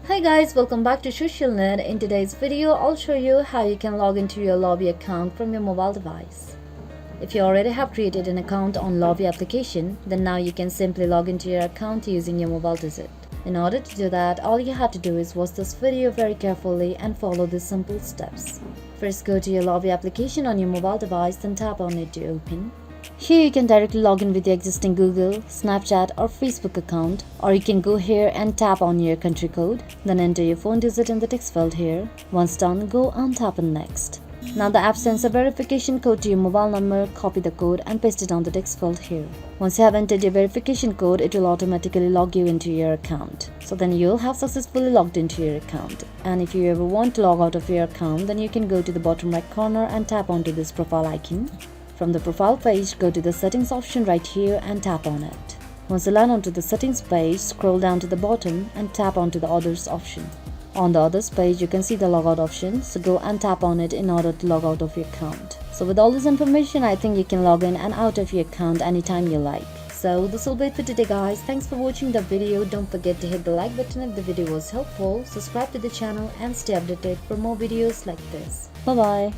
Hi guys, welcome back to Social Net. In today's video, I'll show you how you can log into your Lobby account from your mobile device. If you already have created an account on Lobby application, then now you can simply log into your account using your mobile digit. In order to do that, all you have to do is watch this video very carefully and follow these simple steps. First, go to your Lobby application on your mobile device, then tap on it to open. Here you can directly log in with your existing Google, Snapchat or Facebook account, or you can go here and tap on your country code, then enter your phone digit in the text field here. Once done, go and tap on next. Now the app sends a verification code to your mobile number, copy the code and paste it on the text field here. Once you have entered your verification code, it will automatically log you into your account. So then you'll have successfully logged into your account. And if you ever want to log out of your account, then you can go to the bottom right corner and tap onto this profile icon. From the profile page, go to the settings option right here and tap on it. Once you land onto the settings page, scroll down to the bottom and tap onto the others option. On the others page, you can see the logout option, so go and tap on it in order to log out of your account. So with all this information, I think you can log in and out of your account anytime you like. So this will be it for today guys. Thanks for watching the video. Don't forget to hit the like button if the video was helpful, subscribe to the channel and stay updated for more videos like this. Bye bye.